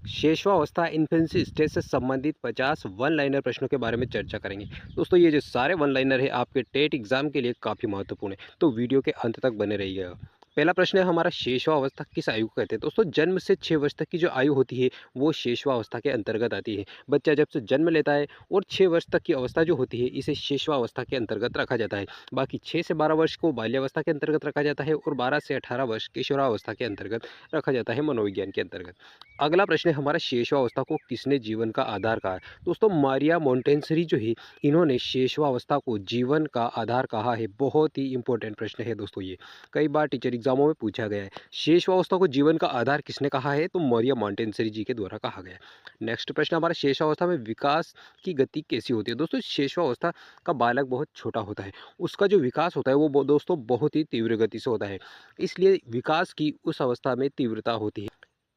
शेषवावस्था infancy stage से संबंधित 50 one liner प्रश्नों के बारे में चर्चा करेंगे। दोस्तों ये जो सारे वन लाइनर है आपके टेट एग्जाम के लिए काफ़ी महत्वपूर्ण है, तो वीडियो के अंत तक बने रहिएगा। पहला प्रश्न है हमारा, शेषवावस्था किस आयु को कहते हैं? दोस्तों जन्म से 6 वर्ष तक की जो आयु होती है वो शेषवावस्था के अंतर्गत आती है। बच्चा जब से जन्म लेता है और 6 वर्ष तक की अवस्था जो होती है इसे शेषवावस्था के अंतर्गत रखा जाता है। बाकी 6 से 12 वर्ष को बाल्यावस्था के अंतर्गत रखा जाता है और 12 से 18 वर्ष किशोरावस्था के अंतर्गत रखा जाता है, मनोविज्ञान के अंतर्गत। अगला प्रश्न है हमारा, शेषवावस्था को किसने जीवन का आधार कहा है? दोस्तों मारिया मोंटेसरी जो है इन्होंने शेषवावस्था को जीवन का आधार कहा है। बहुत ही इंपॉर्टेंट प्रश्न है दोस्तों ये, कई बार टीचर एग्जामों में पूछा गया है। शेषवावस्था को जीवन का आधार किसने कहा है? तो मारिया मोंटेसरी जी के द्वारा कहा गया है। नेक्स्ट प्रश्न हमारा, शेषावस्था में विकास की गति कैसी होती है? दोस्तों शेषावस्था का बालक बहुत छोटा होता है, उसका जो विकास होता है वो दोस्तों बहुत ही तीव्र गति से होता है, इसलिए विकास की उस अवस्था में तीव्रता होती है।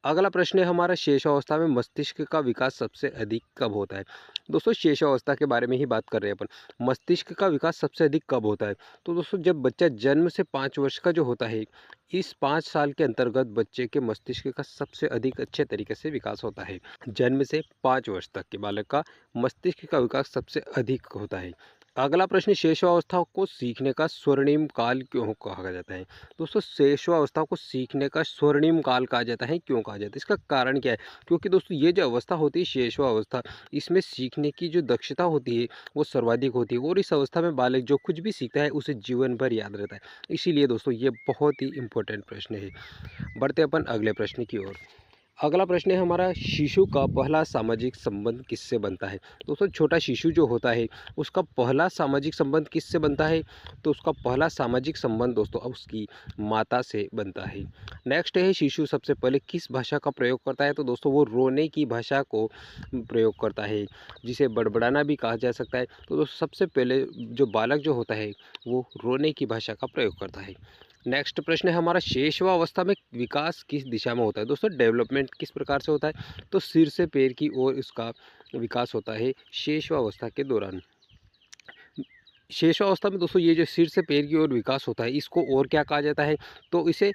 अगला प्रश्न है हमारा, शेषावस्था में मस्तिष्क का विकास सबसे अधिक कब होता है? दोस्तों शेषावस्था के बारे में ही बात कर रहे हैं अपन। मस्तिष्क का विकास सबसे अधिक कब होता है? तो दोस्तों जब बच्चा जन्म से 5 वर्ष का जो होता है, इस 5 साल के अंतर्गत बच्चे के मस्तिष्क का सबसे अधिक अच्छे तरीके से विकास होता है। जन्म से 5 वर्ष तक के बालक का मस्तिष्क का विकास सबसे अधिक होता है। अगला प्रश्न, शेषावस्था को सीखने का स्वर्णिम काल क्यों कहा जाता है? दोस्तों शेषावस्था को सीखने का स्वर्णिम काल कहा जाता है, क्यों कहा जाता है? इसका कारण क्या है? क्योंकि दोस्तों ये जो अवस्था होती है शेषावस्था, इसमें सीखने की जो दक्षता होती है वो सर्वाधिक होती है और इस अवस्था में बालक जो कुछ भी सीखता है उसे जीवन भर याद रहता है। इसीलिए दोस्तों ये बहुत ही इंपॉर्टेंट प्रश्न है। बढ़ते अपन अगले प्रश्न की ओर। अगला प्रश्न है हमारा, शिशु का पहला सामाजिक संबंध किससे बनता है? दोस्तों छोटा शिशु जो होता है उसका पहला सामाजिक संबंध किससे बनता है? तो उसका पहला सामाजिक संबंध दोस्तों अब उसकी माता से बनता है। नेक्स्ट है, शिशु सबसे पहले किस भाषा का प्रयोग करता है? तो दोस्तों वो रोने की भाषा को प्रयोग करता है, जिसे बड़बड़ाना भी कहा जा सकता है। तो दोस्तों सबसे पहले जो बालक जो होता है वो रोने की भाषा का प्रयोग करता है। नेक्स्ट प्रश्न है हमारा, शेषवावस्था में विकास किस दिशा में होता है? दोस्तों डेवलपमेंट किस प्रकार से होता है? तो सिर से पैर की ओर इसका विकास होता है शेषवावस्था के दौरान। शेषावस्था में दोस्तों ये जो सिर से पैर की ओर विकास होता है इसको और क्या कहा जाता है? तो इसे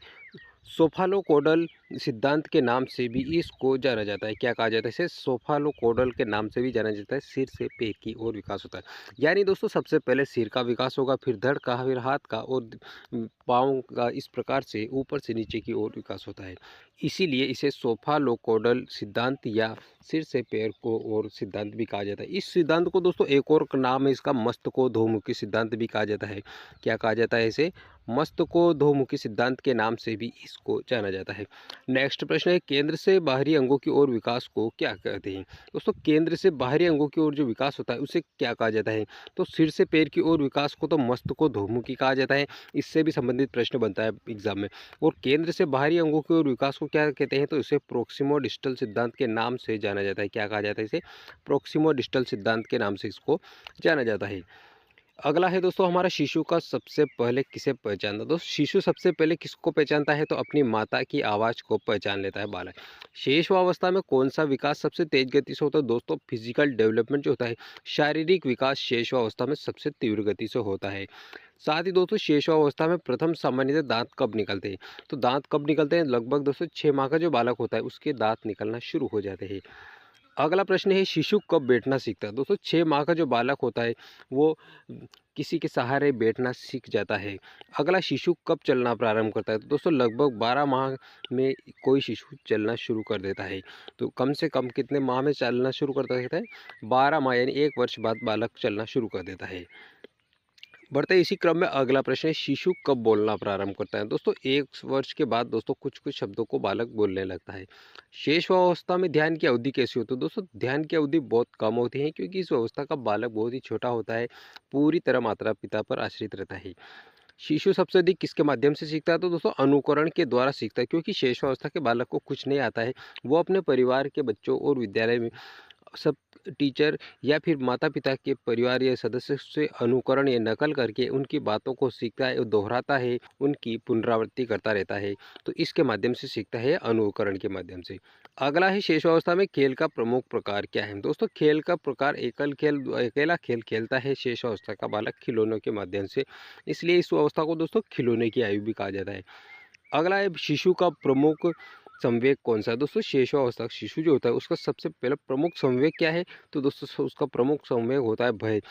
सोफालोकोडल सिद्धांत के नाम से भी इसको जाना जाता है। क्या कहा जाता है? इसे सोफालोकोडल के नाम से भी जाना जाता है। सिर से पैर की ओर विकास होता है, यानी दोस्तों सबसे पहले सिर का विकास होगा, फिर धड़ का, फिर हाथ का और पाँव का, इस प्रकार से ऊपर से नीचे की ओर विकास होता है। इसीलिए इसे सोफालोकोडल सिद्धांत या सिर से पैर को और सिद्धांत भी कहा जाता है। इस सिद्धांत को दोस्तों एक और नाम है इसका, मस्तकोध्मुखी सिद्धांत भी कहा जाता है। क्या कहा जाता है इसे? मस्तकोध्मुखी सिद्धांत के नाम से भी इसको जाना जाता है। नेक्स्ट प्रश्न है, केंद्र से बाहरी अंगों की ओर विकास को क्या कहते हैं? दोस्तों केंद्र से बाहरी अंगों की ओर जो विकास होता है उसे क्या कहा जाता है? तो सिर से पैर की ओर विकास को तो मस्तकोध्मुखी कहा जाता है। इससे भी संबंधित प्रश्न बनता है एग्जाम में। और केंद्र से बाहरी अंगों की ओर विकास को क्या कहते हैं? तो इसे प्रोक्सिमो डिस्टल सिद्धांत के नाम से जाना जाता है। क्या कहा जाता है इसे? प्रोक्सिमो डिस्टल सिद्धांत के नाम से इसको जाना जाता है। अगला है दोस्तों हमारा, शिशु का सबसे पहले किसे पहचानता? दोस्तों शिशु सबसे पहले किसको पहचानता है? तो अपनी माता की आवाज़ को पहचान लेता है बालक। शेषवावस्था में कौन सा विकास सबसे तेज गति से होता है? दोस्तों फिजिकल डेवलपमेंट जो होता है, शारीरिक विकास शेषवावस्था में सबसे तीव्र गति से होता है। साथ ही दोस्तों शेषवावस्था में प्रथम सामान्यतः दांत कब निकलते हैं? तो दांत कब निकलते हैं? लगभग दोस्तों 6 माह का जो बालक होता है उसके दांत निकलना शुरू हो जाते हैं। अगला प्रश्न है, शिशु कब बैठना सीखता है? दोस्तों 6 माह का जो बालक होता है वो किसी के सहारे बैठना सीख जाता है। अगला, शिशु कब चलना प्रारंभ करता है? तो दोस्तों लगभग 12 माह में कोई शिशु चलना शुरू कर देता है। तो कम से कम कितने माह में चलना शुरू कर देता है? 12 माह, यानी 1 वर्ष बाद बालक चलना शुरू कर देता है। बढ़ते इसी क्रम में अगला प्रश्न है, शिशु कब बोलना प्रारंभ करता है? दोस्तों 1 वर्ष के बाद दोस्तों कुछ कुछ शब्दों को बालक बोलने लगता है। शेषावस्था में ध्यान की अवधि कैसी होती है? दोस्तों ध्यान की अवधि बहुत कम होती है, क्योंकि इस अवस्था का बालक बहुत ही छोटा होता है, पूरी तरह माता पिता पर आश्रित रहता है। शिशु सबसे अधिक किसके माध्यम से सीखता है? तो दोस्तों अनुकरण के द्वारा सीखता है, क्योंकि शेषावस्था के बालक को कुछ नहीं आता है, वो अपने परिवार के बच्चों और विद्यालय में सब टीचर या फिर माता-पिता के परिवार या सदस्य से अनुकरण या नकल करके उनकी बातों को सीखता है और दोहराता है, उनकी पुनरावृत्ति करता रहता है। तो इसके माध्यम से सीखता है, अनुकरण के माध्यम से। अगला है, शेषावस्था में खेल का प्रमुख प्रकार क्या है? दोस्तों खेल का प्रकार अकेला खेल खेलता है शेषावस्था का बालक खिलौनों के माध्यम से, इसलिए इस अवस्था को दोस्तों खिलौने की आयु भी कहा जाता है। अगला है, शिशु का प्रमुख संवेग कौन सा है? दोस्तों शेषावस्था शिशु जो होता है उसका सबसे पहला प्रमुख संवेग क्या है? तो दोस्तों उसका प्रमुख संवेग होता है भय।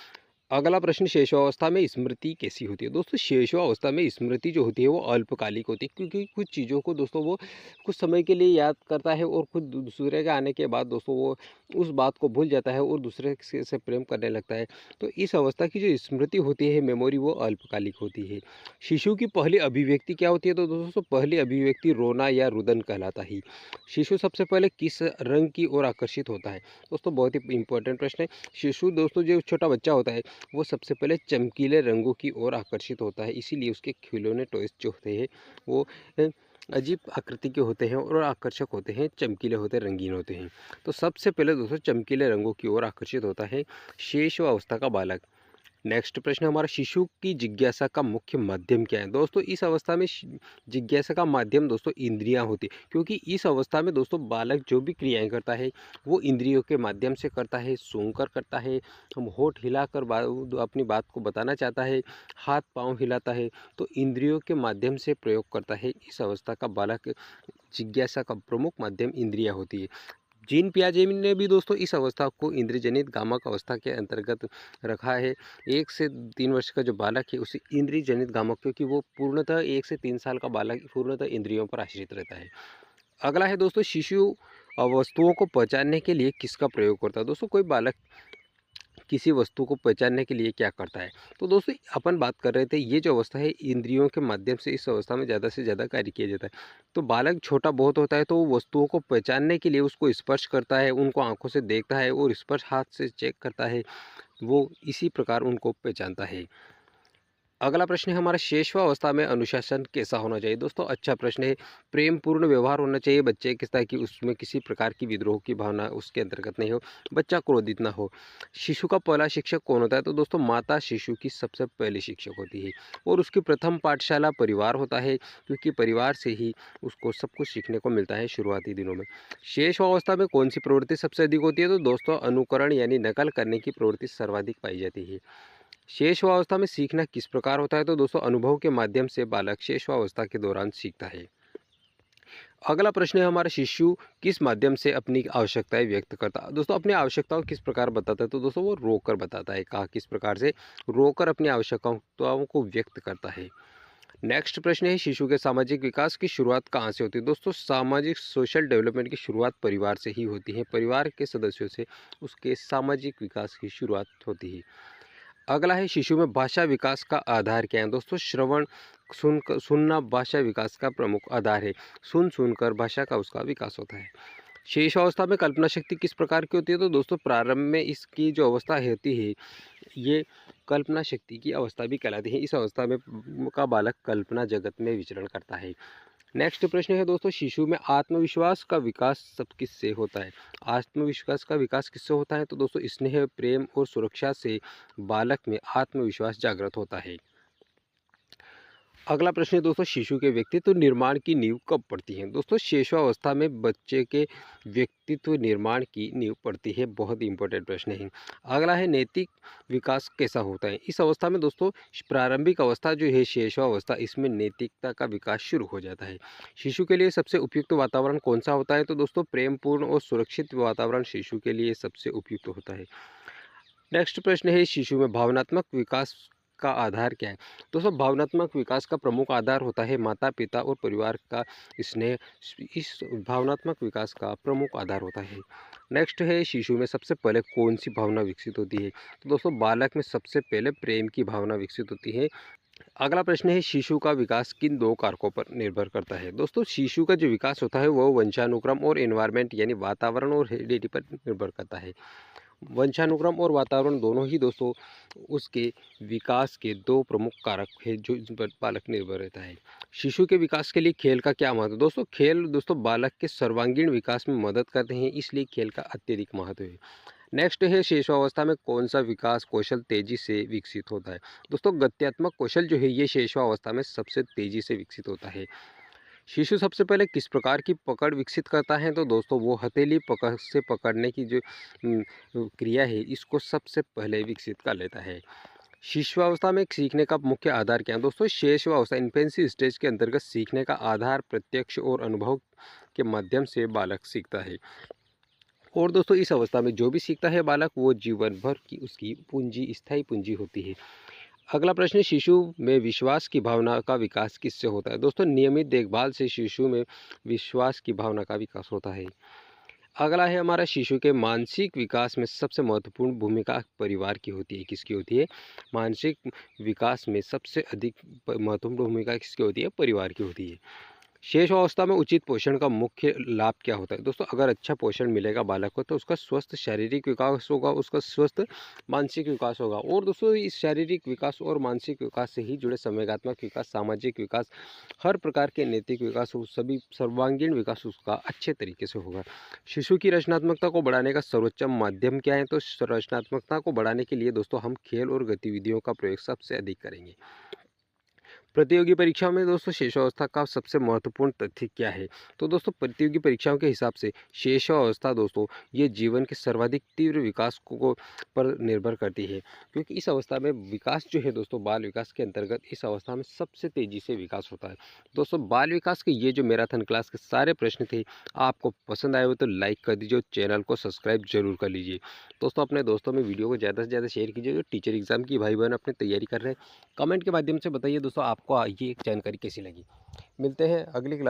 अगला प्रश्न, शेषावस्था में स्मृति कैसी होती है? दोस्तों शेषावस्था में स्मृति जो होती है वो अल्पकालिक होती है, क्योंकि कुछ चीज़ों को दोस्तों वो कुछ समय के लिए याद करता है और खुद दूसरे के आने के बाद दोस्तों वो उस बात को भूल जाता है और दूसरे से प्रेम करने लगता है। तो इस अवस्था की जो स्मृति होती है, मेमोरी, वो अल्पकालिक होती है। शिशु की पहली अभिव्यक्ति क्या होती है? तो दोस्तों पहली अभिव्यक्ति रोना या रुदन कहलाता है। शिशु सबसे पहले किस रंग की ओर आकर्षित होता है? दोस्तों बहुत ही इंपॉर्टेंट प्रश्न है। शिशु दोस्तों जो छोटा बच्चा होता है वो सबसे पहले चमकीले रंगों की ओर आकर्षित होता है, इसीलिए उसके खिलौने टॉयज जो होते हैं वो अ, अजीब आकृति के होते हैं और आकर्षक होते हैं, चमकीले होते हैं, रंगीन होते हैं। तो सबसे पहले दोस्तों चमकीले रंगों की ओर आकर्षित होता है शेषावस्था का बालक। नेक्स्ट प्रश्न हमारा, शिशु की जिज्ञासा का मुख्य माध्यम क्या है? दोस्तों इस अवस्था में जिज्ञासा का माध्यम दोस्तों इंद्रियां होती है, क्योंकि इस अवस्था में दोस्तों बालक जो भी क्रियाएं करता है वो इंद्रियों के माध्यम से करता है। सूंघकर करता है, हम होठ हिलाकर अपनी बात को बताना चाहता है, हाथ पांव हिलाता है, तो इंद्रियों के माध्यम से प्रयोग करता है। इस अवस्था का बालक जिज्ञासा का प्रमुख माध्यम इंद्रियां होती है। जीन पियाजे ने भी दोस्तों इस अवस्था को इंद्रियजनित गामक अवस्था के अंतर्गत रखा है। 1 से 3 वर्ष का जो बालक है उसे इंद्रियजनित गामक, क्योंकि वो पूर्णतः 1 से 3 साल का बालक पूर्णतः इंद्रियों पर आश्रित रहता है। अगला है दोस्तों, शिशु वस्तुओं को पहचानने के लिए किसका प्रयोग करता है? दोस्तों कोई बालक किसी वस्तु को पहचानने के लिए क्या करता है? तो दोस्तों अपन बात कर रहे थे, ये जो अवस्था है इंद्रियों के माध्यम से इस अवस्था में ज़्यादा से ज़्यादा कार्य किया जाता है। तो बालक छोटा बहुत होता है तो वो वस्तुओं को पहचानने के लिए उसको स्पर्श करता है, उनको आँखों से देखता है और स्पर्श हाथ से चेक करता है, वो इसी प्रकार उनको पहचानता है। अगला प्रश्न है हमारा, शेषवावस्था में अनुशासन कैसा होना चाहिए? दोस्तों अच्छा प्रश्न है। प्रेम पूर्ण व्यवहार होना चाहिए बच्चे के, ताकि उसमें किसी प्रकार की विद्रोह की भावना उसके अंतर्गत नहीं हो, बच्चा क्रोधित ना हो। शिशु का पहला शिक्षक कौन होता है? तो दोस्तों माता शिशु की सबसे पहली शिक्षक होती है और उसकी प्रथम पाठशाला परिवार होता है, क्योंकि परिवार से ही उसको सब कुछ सीखने को मिलता है शुरुआती दिनों में। शेषवावस्था में कौन सी प्रवृत्ति सबसे अधिक होती है? तो दोस्तों अनुकरण यानी नकल करने की प्रवृत्ति सर्वाधिक पाई जाती है। शेषवावस्था में सीखना किस प्रकार होता है? तो दोस्तों अनुभव के माध्यम से बालक शेषवावस्था के दौरान सीखता है। अगला प्रश्न है हमारा, शिशु किस माध्यम से अपनी आवश्यकताएं व्यक्त करता है? दोस्तों अपनी आवश्यकताओं किस प्रकार बताता है? तो दोस्तों वो रोकर बताता है। कहा किस प्रकार से? रोकर अपनी आवश्यकताओं को व्यक्त करता है। नेक्स्ट प्रश्न है, शिशु के सामाजिक विकास की शुरुआत कहाँ से होती है? दोस्तों सामाजिक सोशल डेवलपमेंट की शुरुआत परिवार से ही होती है। परिवार के सदस्यों से उसके सामाजिक विकास की शुरुआत होती है। अगला है, शिशु में भाषा विकास का आधार क्या है? दोस्तों श्रवण, सुनना भाषा विकास का प्रमुख आधार है। सुनकर भाषा का उसका विकास होता है। शेष अवस्था में कल्पना शक्ति किस प्रकार की होती है? तो दोस्तों प्रारंभ में इसकी जो अवस्था होती है ये कल्पना शक्ति की अवस्था भी कहलाती है। इस अवस्था में का बालक कल्पना जगत में विचरण करता है। नेक्स्ट प्रश्न है दोस्तों, शिशु में आत्मविश्वास का विकास सब किससे होता है? आत्मविश्वास का विकास किससे होता है? तो दोस्तों स्नेह, प्रेम और सुरक्षा से बालक में आत्मविश्वास जागृत होता है। अगला प्रश्न है दोस्तों, शिशु के व्यक्तित्व निर्माण की नींव कब पड़ती है? दोस्तों शेषावस्था में बच्चे के व्यक्तित्व निर्माण की नींव पड़ती है। बहुत ही इंपॉर्टेंट प्रश्न है। अगला है, नैतिक विकास कैसा होता है? इस अवस्था में दोस्तों प्रारंभिक अवस्था जो है शेषावस्था, इसमें नैतिकता का विकास शुरू हो जाता है। शिशु के लिए सबसे उपयुक्त वातावरण कौन सा होता है? तो दोस्तों प्रेमपूर्ण और सुरक्षित वातावरण शिशु के लिए सबसे उपयुक्त होता है। नेक्स्ट प्रश्न है, शिशु में भावनात्मक विकास का आधार क्या है? दोस्तों भावनात्मक विकास का प्रमुख आधार होता है माता पिता और परिवार का स्नेह। इस भावनात्मक विकास का प्रमुख आधार होता है। नेक्स्ट है, शिशु में सबसे पहले कौन सी भावना विकसित होती है? तो दोस्तों बालक में सबसे पहले प्रेम की भावना विकसित होती है। अगला प्रश्न है, शिशु का विकास किन दो कारकों पर निर्भर करता है? दोस्तों शिशु का जो विकास होता है वो वंशानुक्रम और एनवायरनमेंट यानी वातावरण और हेरिडिटी पर निर्भर करता है। वंशानुक्रम और वातावरण दोनों ही दोस्तों उसके विकास के दो प्रमुख कारक हैं जो जिन पर बालक निर्भर रहता है। शिशु के विकास के लिए खेल का क्या महत्व? दोस्तों खेल दोस्तों बालक के सर्वांगीण विकास में मदद करते हैं, इसलिए खेल का अत्यधिक महत्व है। नेक्स्ट है, शेषावस्था में कौन सा विकास कौशल तेजी से विकसित होता है? दोस्तों गत्यात्मक कौशल जो है ये शेषावस्था में सबसे तेजी से विकसित होता है। शिशु सबसे पहले किस प्रकार की पकड़ विकसित करता है? तो दोस्तों वो हथेली पकड़ से पकड़ने की जो क्रिया है इसको सबसे पहले विकसित कर लेता है। शिशुअवस्था में सीखने का मुख्य आधार क्या है? दोस्तों शिशुअवस्था इन्फेंसी स्टेज के अंतर्गत सीखने का आधार प्रत्यक्ष और अनुभव के माध्यम से बालक सीखता है। और दोस्तों इस अवस्था में जो भी सीखता है बालक वो जीवन भर की उसकी पूंजी स्थायी पूंजी होती है। अगला प्रश्न है, शिशु में विश्वास की भावना का विकास किससे होता है? दोस्तों नियमित देखभाल से शिशु में विश्वास की भावना का विकास होता है। अगला है हमारा, शिशु के मानसिक विकास में सबसे महत्वपूर्ण भूमिका परिवार की होती है। किसकी होती है? मानसिक विकास में सबसे अधिक महत्वपूर्ण भूमिका किसकी होती है? परिवार की होती है। शेष अवस्था में उचित पोषण का मुख्य लाभ क्या होता है? दोस्तों अगर अच्छा पोषण मिलेगा बालक को तो उसका स्वस्थ शारीरिक विकास होगा, उसका स्वस्थ मानसिक विकास होगा। और दोस्तों इस शारीरिक विकास और मानसिक विकास से ही जुड़े संवेगात्मक विकास, सामाजिक विकास, हर प्रकार के नैतिक विकास, सभी सर्वांगीण विकास उसका अच्छे तरीके से होगा। शिशु की रचनात्मकता को बढ़ाने का सर्वोच्च माध्यम क्या है? तो रचनात्मकता को बढ़ाने के लिए दोस्तों हम खेल और गतिविधियों का प्रयोग सबसे अधिक करेंगे। प्रतियोगी परीक्षाओं में दोस्तों शेषावस्था का सबसे महत्वपूर्ण तथ्य क्या है? तो दोस्तों प्रतियोगी परीक्षाओं के हिसाब से शेषावस्था दोस्तों ये जीवन के सर्वाधिक तीव्र विकास को पर निर्भर करती है, क्योंकि इस अवस्था में विकास जो है दोस्तों बाल विकास के अंतर्गत इस अवस्था में सबसे तेज़ी से विकास होता है। दोस्तों बाल विकास के ये जो मैराथन क्लास के सारे प्रश्न थे, आपको पसंद आए हो तो लाइक कर दीजिए और चैनल को सब्सक्राइब जरूर कर लीजिए। दोस्तों अपने दोस्तों में वीडियो को ज़्यादा से ज़्यादा शेयर कीजिए जो टीचर एग्जाम की भाई बहन अपनी तैयारी कर रहे हैं। कमेंट के माध्यम से बताइए दोस्तों आपको ये जानकारी कैसी लगी। मिलते हैं अगली क्लास